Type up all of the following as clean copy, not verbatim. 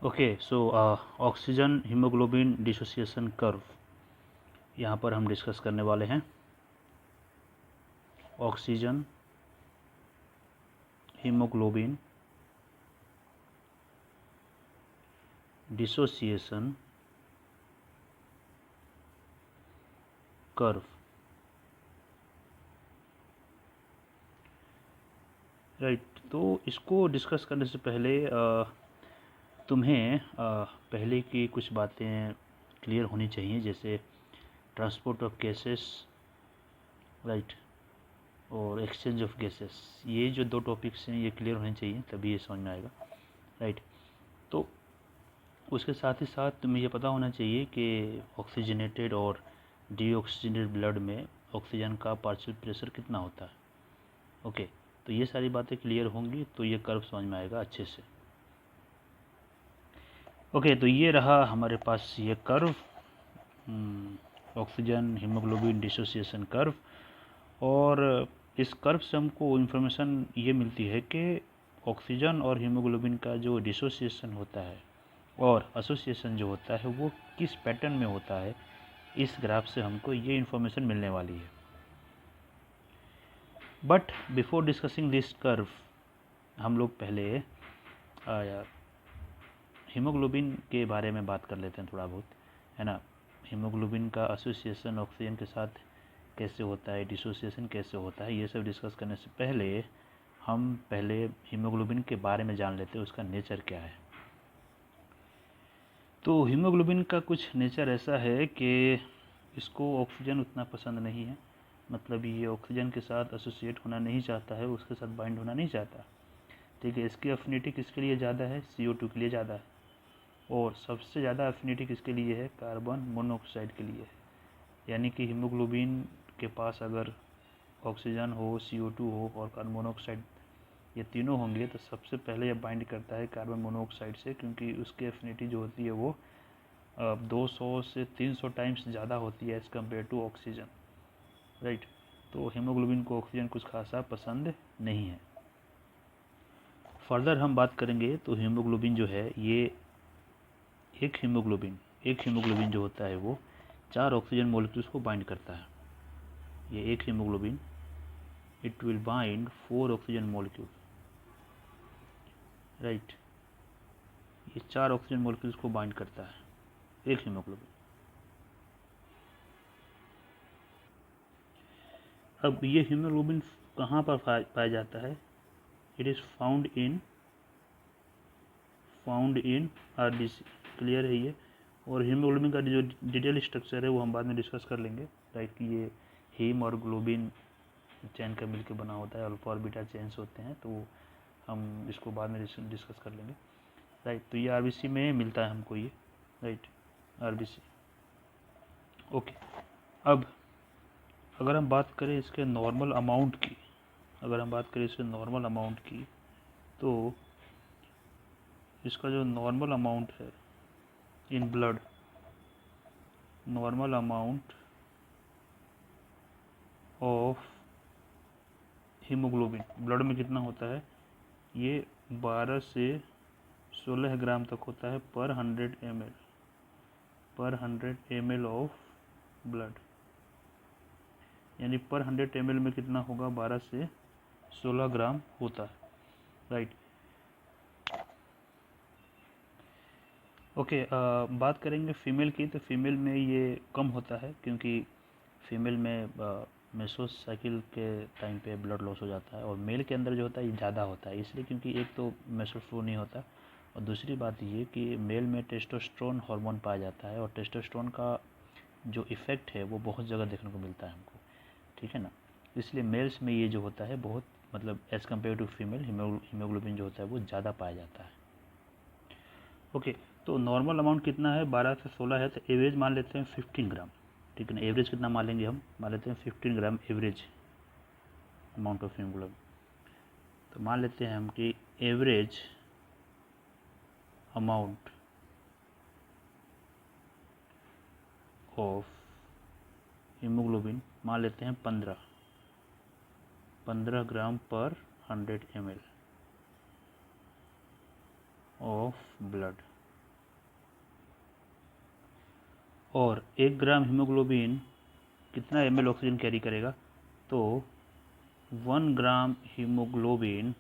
Okay so oxygen haemoglobin dissociation curve यहाँ पर हम डिस्कस करने वाले हैं। Oxygen haemoglobin dissociation curve, right. तो इसको डिस्कस करने से पहले तुम्हें पहले की कुछ बातें क्लियर होनी चाहिए, जैसे ट्रांसपोर्ट ऑफ गैसेस, राइट, और एक्सचेंज ऑफ गैसेस। ये जो दो टॉपिक्स हैं ये क्लियर होने चाहिए, तभी ये समझ में आएगा, राइट। तो उसके साथ ही साथ तुम्हें ये पता होना चाहिए कि ऑक्सीजनेटेड और डीऑक्सीजनेटेड ब्लड में ऑक्सीजन का पार्शियल प्रेशर कितना होता है। ओके, तो ये सारी बातें क्लियर होंगी तो ये कर्व समझ में आएगा अच्छे से। ओके, तो ये रहा हमारे पास ये curve, oxygen haemoglobin dissociation curve. और इस कर्व से हमको इन्फॉर्मेशन ये मिलती है कि ऑक्सीजन और हीमोग्लोबिन का जो डिसोसिएशन होता है और एसोसिएशन जो होता है वो किस पैटर्न में होता है, इस ग्राफ से हमको ये इन्फॉर्मेशन मिलने वाली है। But before discussing this curve, हम लोग पहले हीमोग्लोबिन के बारे में बात कर लेते हैं थोड़ा बहुत, है ना। हीमोग्लोबिन का एसोसिएशन ऑक्सीजन के साथ कैसे होता है, डिसोसिएशन कैसे होता है, ये सब डिस्कस करने से पहले हम पहले हीमोग्लोबिन के बारे में जान लेते हैं, उसका नेचर क्या है। तो हीमोग्लोबिन का कुछ नेचर ऐसा है कि इसको ऑक्सीजन उतना पसंद नहीं है, मतलब ये ऑक्सीजन के साथ एसोसिएट होना नहीं चाहता है, उसके साथ बाइंड होना नहीं चाहता, ठीक है। इसकी अफिनिटी किसके लिए ज़्यादा है, CO2 के लिए ज़्यादा है, और सबसे ज़्यादा अफिनिटी किसके लिए है, कार्बन मोनोऑक्साइड के लिए है। यानी कि हीमोग्लोबिन के पास अगर ऑक्सीजन हो, CO2 हो और कार्बन मोनोऑक्साइड, ये तीनों होंगे, तो सबसे पहले ये बाइंड करता है कार्बन मोनोऑक्साइड से, क्योंकि उसकी एफिनिटी जो होती है वो 200 से 300 टाइम्स ज़्यादा होती है as compared to oxygen, right. तो हीमोग्लोबिन को ऑक्सीजन कुछ खासा पसंद नहीं है। फर्दर हम बात करेंगे तो हीमोग्लोबिन जो है ये एक हीमोग्लोबिन जो होता है वो 4 ऑक्सीजन मॉलिक्यूल्स को बाइंड करता है। ये एक haemoglobin, it will bind 4 oxygen molecule, right. ये 4 ऑक्सीजन मॉलिक्यूल्स को बाइंड करता है एक हीमोग्लोबिन। अब ये हीमोग्लोबिन कहाँ पर पाया जाता है, it is found in RBC, clear है ये। और हीमोग्लोबिन का जो डिटेल स्ट्रक्चर है वो हम बाद में डिस्कस कर लेंगे, राइट, कि ये हीम और ग्लोबिन चेन का मिलकर बना होता है, अल्फा और बीटा चेन्स होते हैं, तो हम इसको बाद में डिस्कस कर लेंगे, राइट। तो ये RBC में मिलता है हमको ये, राइट, RBC। ओके, अब अगर हम बात करें इसके नॉर्मल अमाउंट की, तो इसका जो नॉर्मल अमाउंट है in blood, normal amount of haemoglobin blood में कितना होता है, ये 12 से 16 ग्राम तक होता है पर 100 ml ऑफ ब्लड। यानी पर 100 ml में कितना होगा, 12 से 16 ग्राम होता है, राइट। ओके, बात करेंगे फीमेल की, तो फीमेल में ये कम होता है, क्योंकि फीमेल में मेसोसाइकिल के टाइम पे ब्लड लॉस हो जाता है, और मेल के अंदर जो होता है ये ज़्यादा होता है, इसलिए क्योंकि एक तो मेसोफ्लो नहीं होता, और दूसरी बात ये कि मेल में टेस्टोस्टेरोन हार्मोन पाया जाता है, और टेस्टोस्टेरोन का जो इफ़ेक्ट है वो बहुत जगह देखने को मिलता है हमको, ठीक है ना। इसलिए मेल्स में ये जो होता है बहुत, मतलब as compared to female, haemoglobin जो होता है वो ज़्यादा पाया जाता है। ओके, तो नॉर्मल अमाउंट कितना है, 12 से 16 है, तो एवरेज मान लेते हैं 15 ग्राम, ठीक है ना। एवरेज कितना मान लेंगे हम, मान लेते हैं 15 ग्राम एवरेज अमाउंट ऑफ हीमोग्लोबिन। तो मान लेते हैं हम कि एवरेज अमाउंट ऑफ हीमोग्लोबिन मान लेते हैं 15 ग्राम पर 100 ml ऑफ ब्लड, और 1 ग्राम हीमोग्लोबिन कितना ml ऑक्सीजन कैरी करेगा, तो 1 ग्राम haemoglobin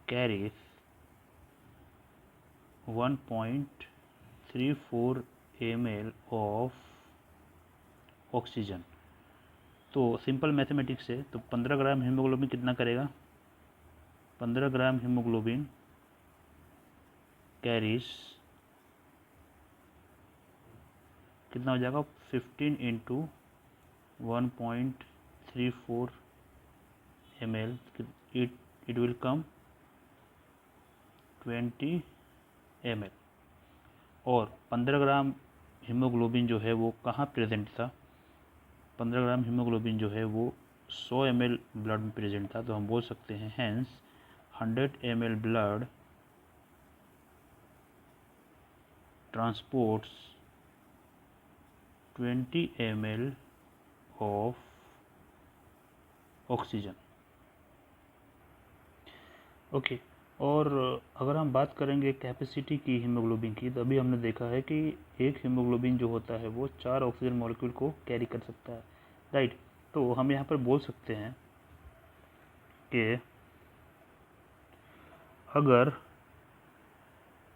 carries 1.34 ml of oxygen. तो सिंपल मैथमेटिक्स है, तो 15 ग्राम हीमोग्लोबिन कितना करेगा, 15 ग्राम हीमोग्लोबिन कैरीज कितना हो जाएगा, 15 into 1.34 ml, it will come 20 ml। और 15 ग्राम हीमोग्लोबिन जो है वो कहाँ प्रेजेंट था, 15 ग्राम हीमोग्लोबिन जो है वो 100 ml ब्लड में प्रेजेंट था। तो हम बोल सकते हैं hence 100 ml blood transports 20 ml of oxygen. Okay, और अगर हम बात करेंगे कैपेसिटी की हीमोग्लोबिन की, तो अभी हमने देखा है कि एक हीमोग्लोबिन जो होता है वो 4 ऑक्सीजन मॉलिक्यूल को कैरी कर सकता है, राइट। तो हम यहाँ पर बोल सकते हैं कि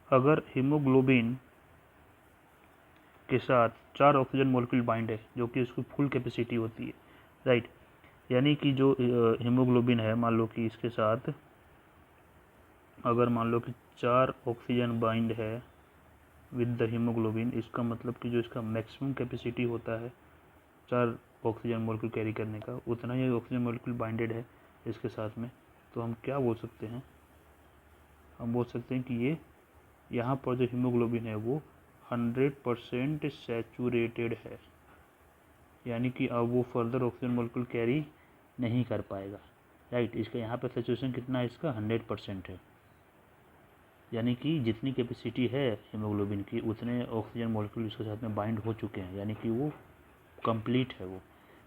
अगर हीमोग्लोबिन के साथ 4 ऑक्सीजन मॉलिक्यूल बाइंड है, जो कि उसकी फुल कैपेसिटी होती है, राइट, यानी कि जो हीमोग्लोबिन है, मान लो कि इसके साथ अगर मान लो कि 4 ऑक्सीजन बाइंड है विद द हीमोग्लोबिन, इसका मतलब कि जो इसका मैक्सिमम कैपेसिटी होता है 4 ऑक्सीजन मॉलिक्यूल कैरी करने का, उतना ही ऑक्सीजन मॉलिक्यूल बाइंडेड है इसके साथ में। तो हम क्या बोल सकते हैं, हम बोल सकते हैं कि ये यहाँ पर जो हीमोग्लोबिन है वो 100% सैचुरेटेड है, यानी कि अब वो फर्दर ऑक्सीजन मॉलिक्यूल कैरी नहीं कर पाएगा, राइट। इसका यहाँ पर सैचुरेशन कितना है, इसका 100% है, यानी कि जितनी कैपेसिटी है हीमोग्लोबिन की उतने ऑक्सीजन मॉलिक्यूल इसके साथ में बाइंड हो चुके हैं, यानी कि वो कंप्लीट है वो,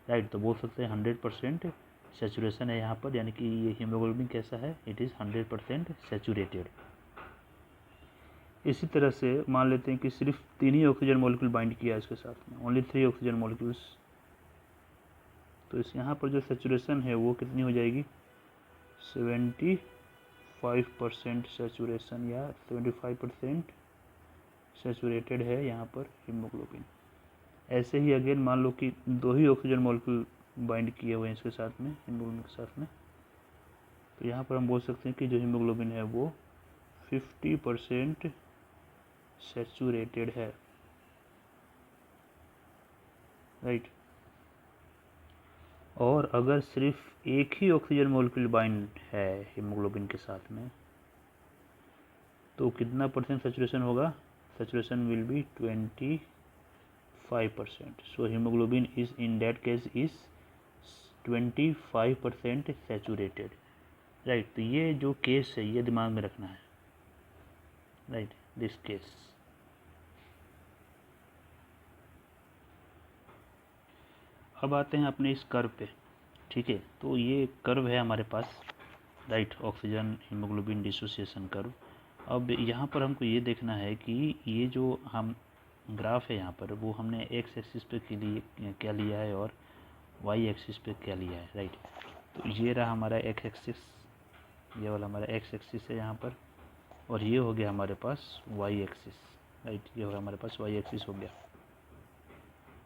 राइट। तो बोल सकते हैं 100% सैचुरेशन है यहाँ पर, यानी कि ये हीमोग्लोबिन कैसा है, इट इज़ 100% सैचुरेटेड। इसी तरह से मान लेते हैं कि सिर्फ 3 ही ऑक्सीजन मॉलिक्यूल बाइंड किया है इसके साथ में, ओनली 3 ऑक्सीजन मॉलिक्यूल्स, तो इस यहाँ पर जो सैचुरेशन है वो कितनी हो जाएगी, 75% सैचुरेशन, या 75% सैचुरेटेड है यहाँ पर हीमोग्लोबिन। ऐसे ही अगेन मान लो कि 2 ही ऑक्सीजन मॉलिक्यूल बाइंड किए हुए हैं इसके साथ में, हीमोग्लोबिन के साथ में, तो यहाँ पर हम बोल सकते हैं कि जो हीमोग्लोबिन है वो 50% सैचुरेटेड है, राइट। और अगर सिर्फ एक ही ऑक्सीजन मॉलिक्यूल बाइंड है हीमोग्लोबिन के साथ में, तो कितना परसेंट सैचुरेशन होगा, saturation will be 25%। So haemoglobin is in that case is 25% saturated, right. तो ये जो केस है ये दिमाग में रखना है, राइट, दिस केस। अब आते हैं अपने इस कर्व पे, ठीक है। तो ये कर्व है हमारे पास, right, oxygen haemoglobin dissociation curve. अब यहाँ पर हमको ये देखना है कि ये जो हम ग्राफ है यहाँ पर वो हमने एक्स एक्सिस पे के लिए क्या लिया है और वाई एक्सिस पे क्या लिया है, राइट। तो ये रहा हमारा एक्स एक्सिस, ये वाला हमारा एक्स एक्सिस है यहाँ पर, और ये हो गया हमारे पास वाई एक्सिस, राइट, ये हो गया हमारे पास वाई एक्सिस हो गया।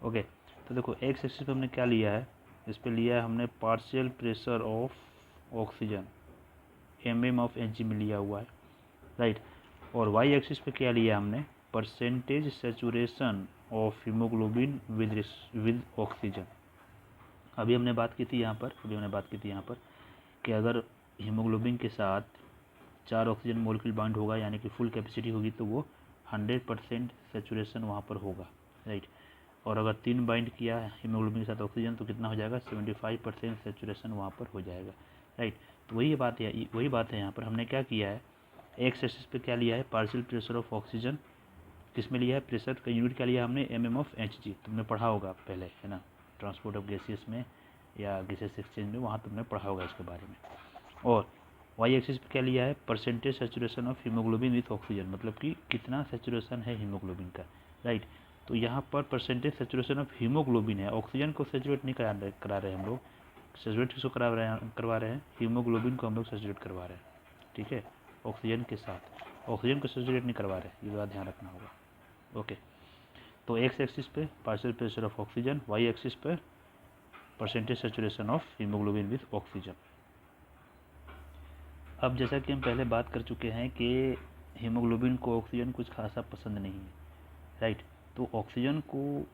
ओके, तो देखो एक्स एक्सिस पे हमने क्या लिया है, इस पे लिया है हमने partial pressure of oxygen, mm of Hg में लिया हुआ है, राइट। और वाई एक्सिस पे क्या लिया हमने, percentage saturation of haemoglobin with oxygen. अभी हमने बात की थी यहाँ पर कि अगर हीमोग्लोबिन के साथ 4 ऑक्सीजन मॉलिक्यूल बाइंड होगा, यानी कि फुल कैपेसिटी होगी, तो वो 100% सैचुरेशन वहाँ पर होगा, राइट। और अगर 3 बाइंड किया हीमोग्लोबिन के साथ ऑक्सीजन, तो कितना हो जाएगा, 75% सैचुरेशन वहाँ पर हो जाएगा, राइट। तो वही बात है यहाँ पर हमने क्या किया है, एक्स एक्सिस पे क्या लिया है, पार्शियल प्रेशर ऑफ ऑक्सीजन, किस में लिया है, प्रेशर का यूनिट क्या लिया हमने, mm ऑफ Hg। तुमने पढ़ा होगा पहले, है ना, ट्रांसपोर्ट ऑफ गैसेस में या गैसेस एक्सचेंज में, वहाँ तुमने पढ़ा होगा इसके बारे में। और वाई एक्सिस पे क्या लिया है, percentage saturation of haemoglobin with oxygen, मतलब कि कितना सेचुरेशन है हीमोग्लोबिन का, राइट। तो यहाँ पर परसेंटेज सेचुरेशन ऑफ हीमोग्लोबिन है, ऑक्सीजन को सेचुरेट नहीं करा रहे हम लोग, सेचुरेट किसको करवा रहे हैं, हीमोग्लोबिन को हम लोग सेचुरेट करवा रहे हैं, ठीक है, ऑक्सीजन के साथ, ऑक्सीजन को सेचुरेट नहीं करवा रहे, ये बात ध्यान रखना होगा। ओके, तो एक्स एक्सिस पे partial pressure of oxygen, Y axis पे percentage saturation of haemoglobin with oxygen. अब जैसा कि हम पहले बात कर चुके हैं कि हीमोग्लोबिन को ऑक्सीजन कुछ खासा पसंद नहीं है, राइट। तो ऑक्सीजन को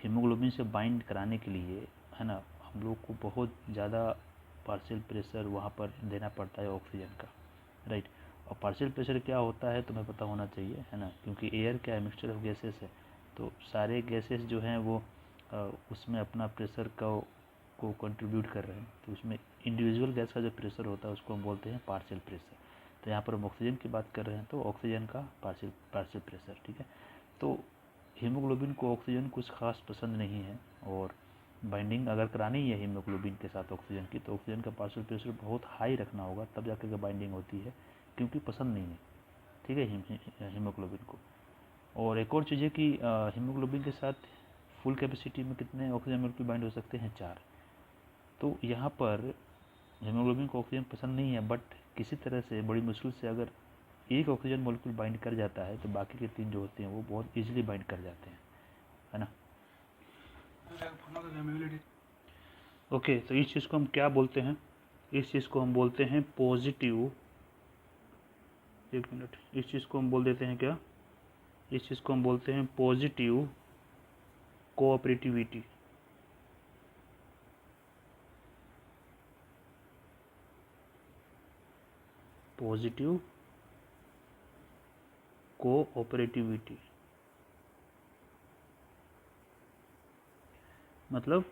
हीमोग्लोबिन से बाइंड कराने के लिए, है ना, हम लोग को बहुत ज़्यादा पार्शियल प्रेशर वहाँ पर देना पड़ता है ऑक्सीजन का, राइट। और पार्शियल प्रेशर क्या होता है तुम्हें पता होना चाहिए, है ना, क्योंकि एयर क्या है, मिक्सचर ऑफ गैसेस है, तो सारे गैसेस जो हैं वो उसमें अपना प्रेशर को कंट्रीब्यूट कर रहे हैं, तो उसमें इंडिविजुअल गैस का जो प्रेशर होता है उसको हम बोलते हैं पार्शियल प्रेशर। तो यहाँ पर हम ऑक्सीजन की बात कर रहे हैं, तो ऑक्सीजन का पार्शियल प्रेशर, ठीक है। तो हीमोग्लोबिन को ऑक्सीजन कुछ खास पसंद नहीं है, और बाइंडिंग अगर करानी है हीमोग्लोबिन के साथ ऑक्सीजन की, तो ऑक्सीजन का पार्शियल प्रेशर बहुत हाई रखना होगा, तब जाकर के बाइंडिंग होती है, क्योंकि पसंद नहीं है, ठीक है, हीमोग्लोबिन को। और एक और चीज़ है कि हीमोग्लोबिन के साथ फुल कैपेसिटी में कितने ऑक्सीजन मोलिक्यूल बाइंड हो सकते हैं, 4। तो यहाँ पर हीमोग्लोबिन को ऑक्सीजन पसंद नहीं है, बट किसी तरह से बड़ी मुश्किल से अगर एक ऑक्सीजन मोलिक्यूल बाइंड कर जाता है, तो बाकी के 3 जो होते हैं वो बहुत ईजिली बाइंड कर जाते हैं, है ना। ओके, तो इस चीज़ को हम क्या बोलते हैं, इस चीज़ को हम बोलते हैं पॉजिटिव, एक मिनट, इस चीज़ को हम बोल देते हैं क्या, इस चीज़ को हम बोलते हैं पॉजिटिव कोऑपरेटिविटी। पॉजिटिव कोऑपरेटिविटी मतलब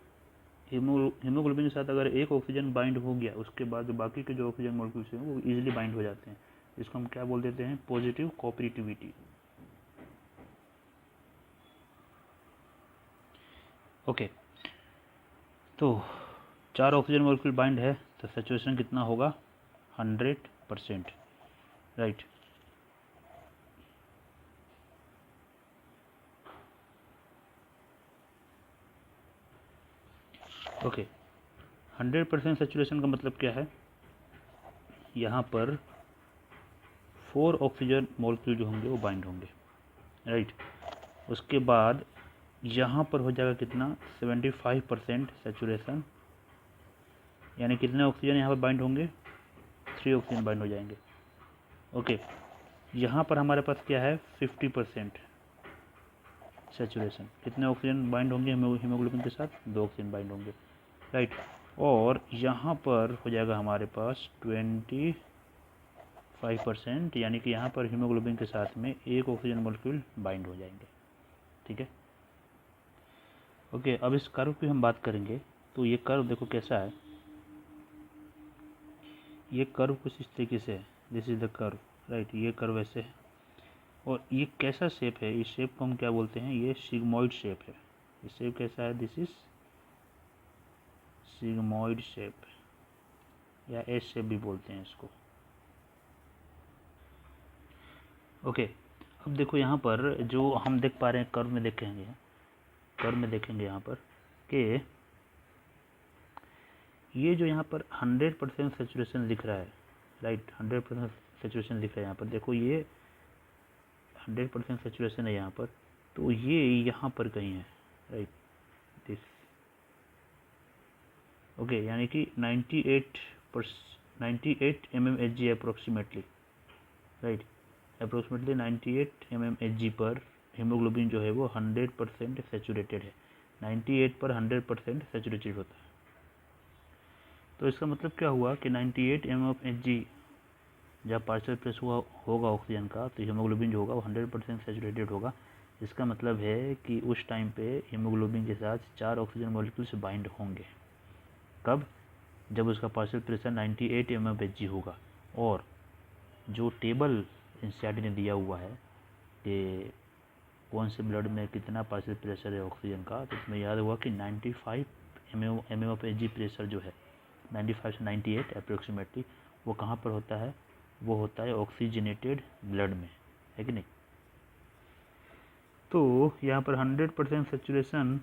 हीमोग्लोबिन के साथ अगर एक ऑक्सीजन बाइंड हो गया, उसके बाद बाकी के जो ऑक्सीजन मॉलिक्यूल्स हैं वो इजीली बाइंड हो जाते हैं, इसको हम क्या बोल देते हैं, पॉजिटिव कोऑपरेटिविटी। ओके, तो 4 ऑक्सीजन मॉलिक्यूल बाइंड है, तो सैचुरेशन कितना होगा, 100%, राइट। ओके, 100% सैचुरेशन का मतलब क्या है, यहाँ पर 4 ऑक्सीजन मॉलिक्यूल जो होंगे वो बाइंड होंगे, राइट। उसके बाद यहाँ पर हो जाएगा कितना, 75% सैचुरेशन, यानी कितने ऑक्सीजन यहाँ पर बाइंड होंगे, 3 ऑक्सीजन बाइंड हो जाएंगे। ओके, यहाँ पर हमारे पास क्या है, 50% सैचुरेशन, कितने ऑक्सीजन बाइंड होंगे हीमोग्लोबिन के साथ, 2 ऑक्सीजन बाइंड होंगे, राइट। और यहाँ पर हो जाएगा हमारे पास 25%, यानी कि यहाँ पर हीमोग्लोबिन के साथ में 1 ऑक्सीजन मॉलिक्यूल बाइंड हो जाएंगे, ठीक है। ओके, अब इस कर्व की हम बात करेंगे, तो ये कर्व देखो कैसा है, ये कर्व कुछ इस तरीके से है, this is the curve, right, ये कर्व ऐसे है, और ये कैसा शेप है, इस शेप को हम क्या बोलते हैं, ये सिग्मोइड शेप है, ये शेप कैसा है, दिस इज सिग्मोइड शेप, या एस शेप भी बोलते हैं इसको। ओके, अब देखो यहाँ पर जो हम देख पा रहे हैं, कर्व में देखेंगे यहाँ पर कि ये जो यहाँ पर 100% सेचुरेशन दिख रहा है, राइट, 100% सेचुरेशन दिख रहा है यहाँ पर, देखो ये 100% सेचुरेशन है यहाँ पर, तो ये यहाँ पर कहीं है, राइट, दिस, ओके, यानी कि 98 mmHg approximately, right, approximately 98 mmHg पर हीमोग्लोबिन जो है वो 100% सेचुरेटेड है, 98 पर 100% सेचुरेटेड होता है। तो इसका मतलब क्या हुआ कि 98 mmHg जब पार्शियल प्रेस हुआ होगा ऑक्सीजन का, तो हीमोग्लोबिन जो होगा वो 100% सेचुरेटेड होगा। इसका मतलब है कि उस टाइम पे हीमोग्लोबिन के साथ 4 ऑक्सीजन मॉलिक्यूल्स बाइंड होंगे। कब? जब उसका पार्शियल प्रेशर 98 mmHg होगा। और जो टेबल एनसीईआरटी ने दिया हुआ है कि कौन से ब्लड में कितना पार्शियल प्रेशर है ऑक्सीजन का, तो इसमें याद हुआ कि 95 mmHg प्रेशर जो है 95 से 98 अप्रोक्सीमेटली, वो कहाँ पर होता है, वो होता है ऑक्सीजनेटेड ब्लड में, है कि नहीं। तो यहाँ पर 100% सेचुरेशन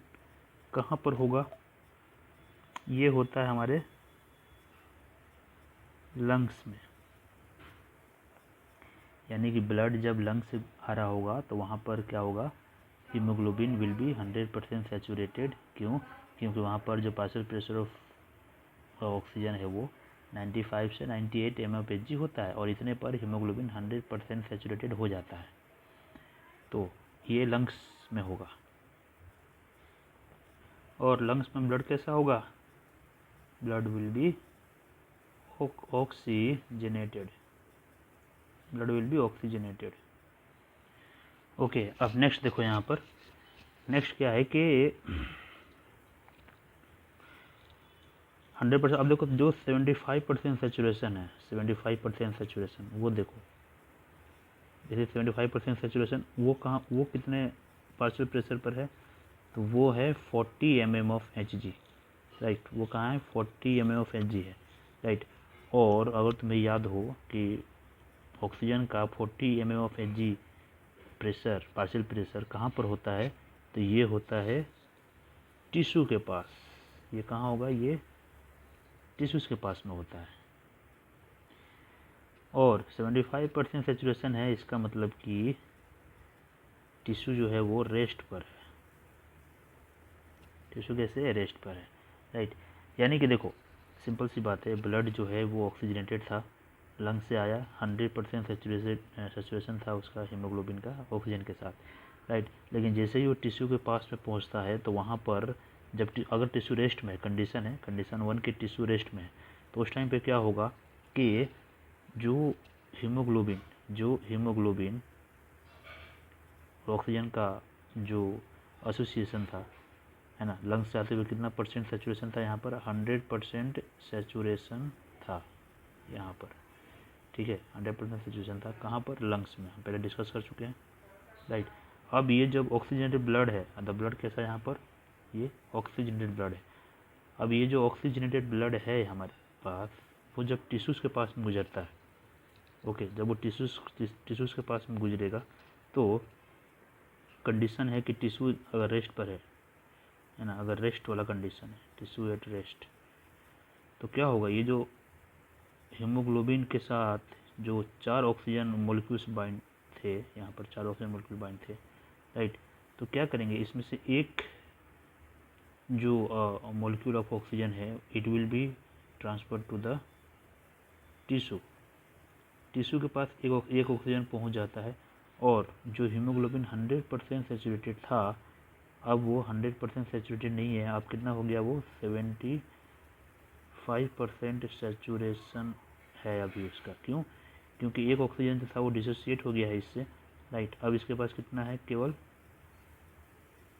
कहाँ पर होगा, ये होता है हमारे लंग्स में, यानी कि ब्लड जब लंग्स से आ रहा होगा तो वहाँ पर क्या होगा, हीमोग्लोबिन विल बी 100% सेचुरेटेड। क्यों, क्योंकि वहाँ पर जो पार्शियल प्रेशर ऑफ ऑक्सीजन है वो 95 से 98 mFHg होता है, और इतने पर हीमोग्लोबिन 100% सेचुरेटेड हो जाता है। तो ये लंग्स में होगा। और लंग्स में ब्लड कैसा होगा, blood will be oxygenated, blood will be oxygenated. Okay, अब नेक्स्ट देखो यहाँ पर, नेक्स्ट क्या है कि 100%, अब देखो जो 75% सेचुरेशन है, 75% सेचुरेशन वो देखो, जैसे 75% सेचुरेशन वो कहाँ, वो कितने पार्शियल प्रेशर पर है, तो वो है 40 mm ऑफ Hg, राइट। वो कहाँ है, 40 mm ऑफ Hg है, राइट। और अगर तुम्हें याद हो कि ऑक्सीजन का 40 mm of Hg pressure, partial pressure कहाँ पर होता है, तो ये होता है टिश्यू के पास। ये कहाँ होगा, ये टिश्यूज़ के पास में होता है। और 75% सेचुरेशन है, इसका मतलब कि टिश्यू जो है वो रेस्ट पर है, टिश्यू कैसे है, रेस्ट पर है, राइट। यानी कि देखो सिंपल सी बात है, ब्लड जो है वो ऑक्सीजनेटेड था, लंग से आया, 100% सेचुरेशन था उसका हीमोग्लोबिन का ऑक्सीजन के साथ, राइट। लेकिन जैसे ही वो टिश्यू के पास में पहुंचता है तो वहाँ पर जब अगर टिश्यू रेस्ट में, कंडीशन है, कंडीशन 1 की टिश्यू रेस्ट में है, तो उस टाइम पे क्या होगा कि जो हीमोग्लोबिन ऑक्सीजन का जो एसोसिएशन था, है ना, लंग्स से आते हुए कितना परसेंट सेचुरेशन था यहाँ पर, 100% सेचुरेशन था यहाँ पर, ठीक है। 100% सेचुरेशन था कहाँ पर, लंग्स में, हम पहले डिस्कस कर चुके हैं, राइट। अब ये जब ऑक्सीजनेटेड ब्लड है, द ब्लड कैसा है यहाँ पर, ये ऑक्सीजनेटेड ब्लड है। अब ये जो ऑक्सीजनेटेड ब्लड है हमारे पास, वो जब टिश्यूज़ के पास में गुजरता है, ओके, जब वो टिश्यूज़ के पास में गुजरेगा तो कंडीशन है कि टिश्यू अगर रेस्ट पर है ना, अगर रेस्ट वाला कंडीशन है, टिश्यू एट रेस्ट, तो क्या होगा, ये जो हीमोग्लोबिन के साथ जो 4 ऑक्सीजन मोलिक्यूल्स बाइंड थे, यहाँ पर 4 ऑक्सीजन मोलिक्यूल बाइंड थे, राइट। तो क्या करेंगे, इसमें से एक जो मोलिक्यूल ऑफ ऑक्सीजन है, it will be transfer to the tissue, tissue के पास एक ऑक्सीजन पहुँच जाता है, और जो हीमोग्लोबिन 100% सेचुरेटेड था, अब वो 100% सेचुरेटेड नहीं है, अब कितना हो गया, वो 75% सेचुरेशन है अभी उसका। क्यों, क्योंकि एक ऑक्सीजन जो था वो डिसोसिएट हो गया है इससे, राइट। अब इसके पास कितना है, केवल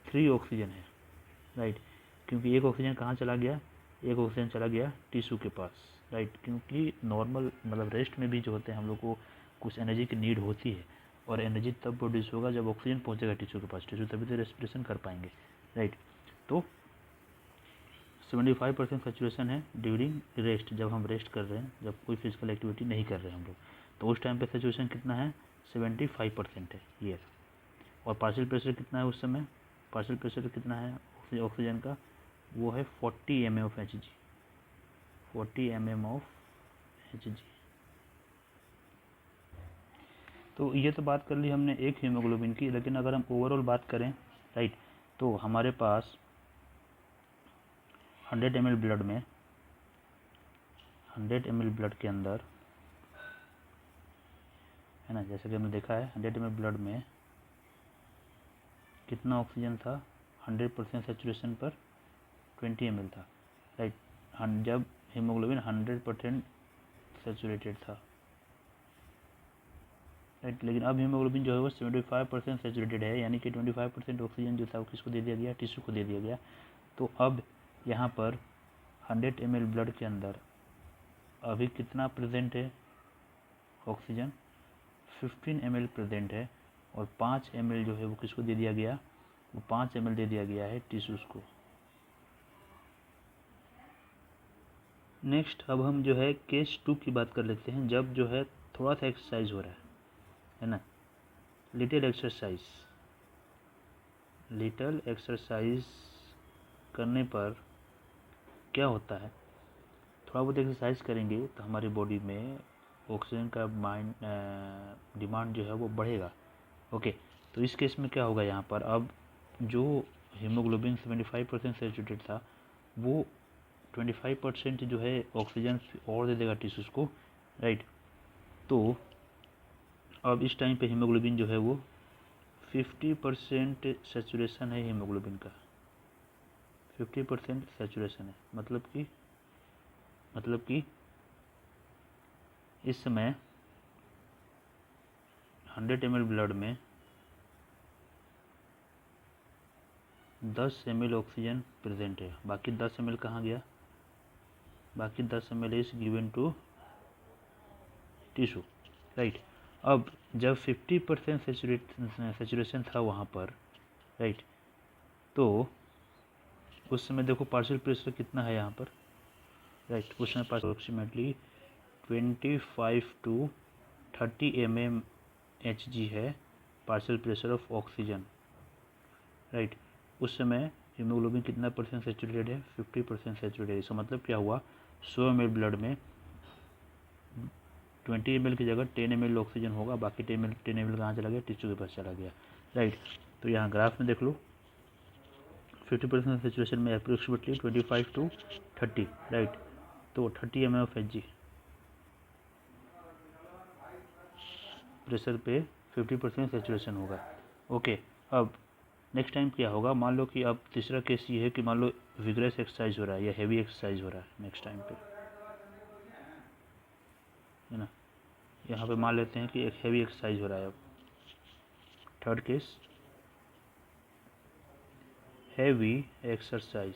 3 ऑक्सीजन है, राइट। क्योंकि एक ऑक्सीजन कहाँ चला गया, एक ऑक्सीजन चला गया टिश्यू के पास, राइट। क्योंकि नॉर्मल मतलब रेस्ट में भी जो होते हैं हम लोग को कुछ एनर्जी की नीड होती है, और एनर्जी तब प्रोड्यूस होगा जब ऑक्सीजन पहुंचेगा टिश्यू के पास, टिश्यू तभी तो रेस्पिरेशन कर पाएंगे, राइट। तो 75% सेचुरेशन है ड्यूरिंग रेस्ट, जब हम रेस्ट कर रहे हैं, जब कोई फिजिकल एक्टिविटी नहीं कर रहे हैं हम लोग, तो उस टाइम पे सेचुरेशन कितना है, 75% है ये। और पार्शियल प्रेशर कितना है उस समय, पार्शियल प्रेशर कितना है ऑक्सीजन का, वो है 40 mm of Hg, 40 mm of Hg। तो ये तो बात कर ली हमने एक हीमोग्लोबिन की, लेकिन अगर हम ओवरऑल बात करें, राइट, तो हमारे पास 100 ml ब्लड में, 100 ml ब्लड के अंदर, है ना, जैसे कि हमने देखा है 100 ml ब्लड में कितना ऑक्सीजन था, 100% सेचुरेशन पर 20 ml था, राइट। जब हीमोग्लोबिन 100% सेचुरेटेड था, राइट। लेकिन अब हीमोग्लोबिन जो है वो 75% सेचुरेटेड है, यानी कि 25% ऑक्सीजन जो था वो किसको दे दिया गया, टिश्यू को दे दिया गया। तो अब यहाँ पर 100 ml ब्लड के अंदर अभी कितना प्रेजेंट है ऑक्सीजन, 15 ml प्रेजेंट है, और 5 ml जो है वो किसको दे दिया गया, वो 5 ml दे दिया गया है टिश्यूज़ को, नेक्स्ट अब हम जो है केस 2 की बात कर लेते हैं, जब जो है थोड़ा सा एक्सरसाइज हो रहा है ना, लिटिल एक्सरसाइज करने पर क्या होता है, थोड़ा बहुत एक्सरसाइज करेंगे तो हमारी बॉडी में ऑक्सीजन का डिमांड जो है वो बढ़ेगा। ओके, तो इस केस में क्या होगा, यहाँ पर अब जो हीमोग्लोबिन 75% सैचुरेटेड था वो 25% जो है ऑक्सीजन और दे देगा टिश्यूज़ को, राइट। तो अब इस टाइम पे हीमोग्लोबिन जो है वो 50% सैचुरेशन है हीमोग्लोबिन का, 50% सैचुरेशन है, मतलब कि इस समय 100 ml ब्लड में 10 ml ऑक्सीजन प्रेजेंट है, बाकी 10 ml कहाँ गया, बाकी 10 ml is given to tissue, right. अब जब 50% सैचुरेशन था वहाँ पर, राइट, तो उस समय देखो पार्शियल प्रेशर कितना है यहाँ पर, राइट, उस समय अप्रोक्सीमेटली 25 to 30 mmHg है partial pressure of oxygen, right. उस समय हीमोग्लोबिन कितना परसेंट सैचुरेटेड है, 50% सैचुरेटेड है। इसका मतलब क्या हुआ, 100 ml ब्लड में 20 ml की जगह 10 ml ऑक्सीजन होगा, बाकी 10 ml कहाँ चला गया, टिश्यू के पास चला गया, राइट। तो यहाँ ग्राफ में देख लो 50% सैचुरेशन में अप्रोक्सीमेटली 25 to 30, राइट, तो 30 mmHg प्रेशर पे 50% सैचुरेशन होगा। ओके, अब नेक्स्ट टाइम क्या होगा, मान लो कि अब तीसरा केस ये है कि मान लो विग्रेस एक्सरसाइज हो रहा है या हैवी एक्सरसाइज हो रहा है नेक्स्ट टाइम पे, है ना, यहाँ पे मान लेते हैं कि एक हैवी एक्सरसाइज हो रहा है। अब थर्ड केस, हैवी एक्सरसाइज।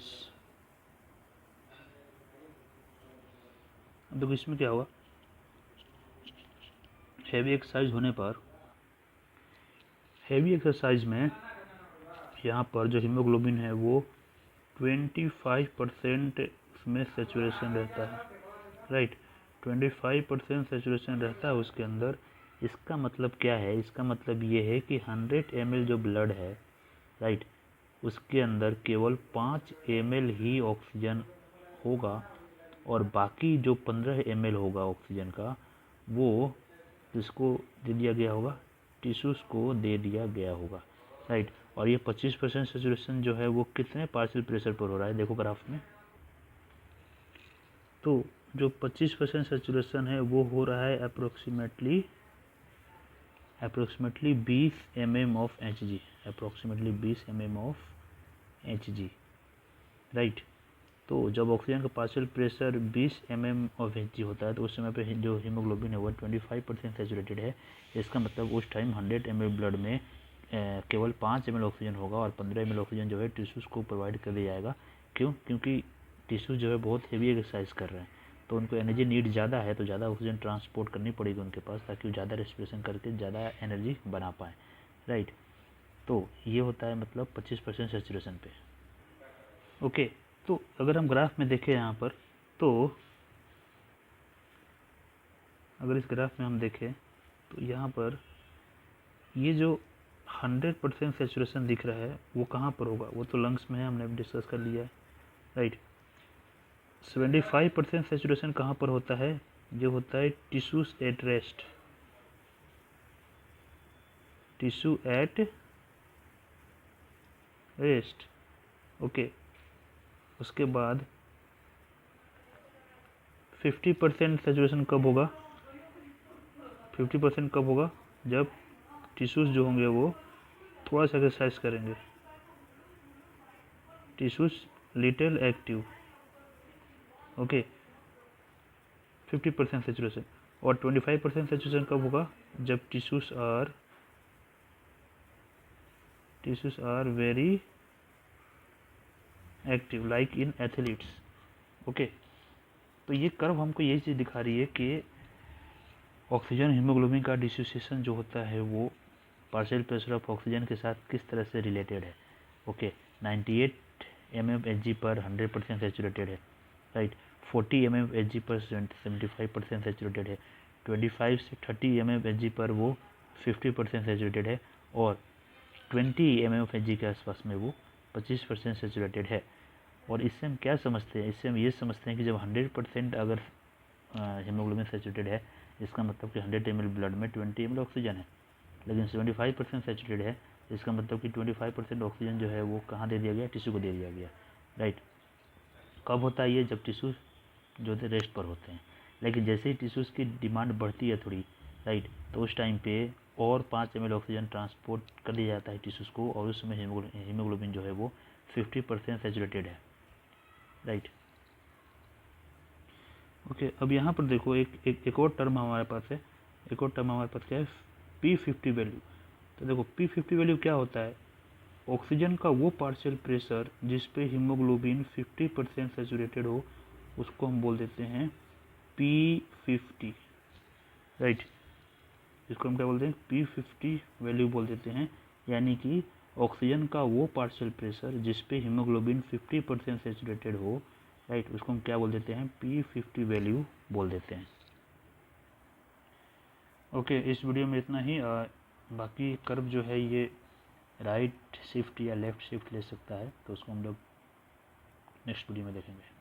अब देखो इसमें क्या होगा, हैवी एक्सरसाइज होने पर, हैवी एक्सरसाइज में यहाँ पर जो हीमोग्लोबिन है वो 25% में सैचुरेशन रहता है, राइट, 25% सैचुरेशन रहता है उसके अंदर। इसका मतलब क्या है, इसका मतलब ये है कि 100 ml जो ब्लड है, राइट, उसके अंदर केवल 5 ml ही ऑक्सीजन होगा और बाकी जो 15 ml होगा ऑक्सीजन का वो किसको दे दिया गया होगा, टिश्यूज़ को दे दिया गया होगा, राइट। और ये 25% सैचुरेशन जो है वो कितने पार्शियल प्रेशर पर हो रहा है, देखो ग्राफ में, तो जो 25% सैचुरेशन है वो हो रहा है approximately 20 mm of Hg, approximately 20 mm of Hg, right. तो जब ऑक्सीजन का partial pressure 20 mm of Hg होता है तो उस समय पे जो हीमोग्लोबिन है वो 25% सैचुरेटेड है। इसका मतलब उस टाइम 100 ml ब्लड में केवल 5 ml ऑक्सीजन होगा और 15 ml ऑक्सीजन जो है टिश्यूज़ को प्रोवाइड कर दिया जाएगा। क्यों, क्योंकि टिश्यूज़ जो है बहुत हेवी एक्सरसाइज कर रहे हैं तो उनको एनर्जी नीड ज़्यादा है, तो ज़्यादा ऑक्सीजन ट्रांसपोर्ट करनी पड़ेगी उनके पास ताकि वो ज़्यादा रेस्पिरेशन करके ज़्यादा एनर्जी बना पाएँ, राइट। तो ये होता है मतलब 25% सैचुरेशन पे। ओके, तो अगर हम ग्राफ में देखें यहाँ पर, तो अगर इस ग्राफ में हम देखें तो यहाँ पर ये जो 100% सैचुरेशन दिख रहा है वो कहाँ पर होगा, वो तो लंग्स में है, हमने डिस्कस कर लिया है, राइट। 75% सैचुरेशन कहाँ पर होता है, जो होता है tissues at rest, tissue at rest, okay. उसके बाद 50% सैचुरेशन कब होगा, 50% कब होगा, जब टिश्यूज़ जो होंगे वो थोड़ा सा एक्सरसाइज करेंगे, tissues little active, okay, 50% saturation. और 25% सैचुरेशन कब होगा, जब tissues are very active like in athletes, okay. तो ये कर्व हमको यही चीज़ दिखा रही है कि ऑक्सीजन हीमोग्लोबिन का डिसोसिएशन जो होता है वो पार्शियल प्रेशर ऑफ ऑक्सीजन के साथ किस तरह से रिलेटेड है, ओके। 98 mmHg पर 100% सैचुरेटेड है, राइट। 40 mmHg पर 75% सेचुरेटेड है, 25 से 30 mmHg पर वो 50% सेचुरेटेड है, और 20 mmHg के आसपास में वो 25% सेचुरेटेड है। और इससे हम क्या समझते हैं, इससे हम ये समझते हैं कि जब 100% अगर हीमोग्लोबिन सेचुरेटेड है, इसका मतलब कि 100 ml ब्लड में 20 ml ऑक्सीजन है, लेकिन 75% सेचुरेटेड है, इसका मतलब कि 25% ऑक्सीजन जो है वो कहाँ दे दिया गया, टिश्यू को दे दिया गया, राइट। कब होता है ये, जब टिश्यू जो है रेस्ट पर होते हैं, लेकिन जैसे ही टिश्यूज़ की डिमांड बढ़ती है थोड़ी, राइट, तो उस टाइम पे और 5 ml ऑक्सीजन ट्रांसपोर्ट कर दिया जाता है टिश्यूज़ को, और उस समय हीमोग्लोबिन जो है वो 50% सेचुरेटेड है, राइट। ओके, अब यहाँ पर देखो एक और टर्म हमारे पास है, एक और टर्म हमारे पास क्या है, P50 वैल्यू। तो देखो P50 वैल्यू क्या होता है, ऑक्सीजन का वो पार्शियल प्रेशर जिस पे हीमोग्लोबिन 50% सेचुरेटेड हो, उसको हम बोल देते हैं P50, राइट। इसको हम क्या बोलते हैं, P50 वैल्यू बोल देते हैं, यानी कि ऑक्सीजन का वो पार्शियल प्रेशर जिस पे हीमोग्लोबिन 50% सेचुरेटेड हो, राइट, उसको हम क्या बोल देते हैं, P50 वैल्यू बोल देते हैं। ओके, इस वीडियो में इतना ही। बाकी कर्व जो है ये राइट शिफ्ट या लेफ़्ट शिफ्ट ले सकता है, तो उसको हम लोग नेक्स्ट वीडियो में देखेंगे।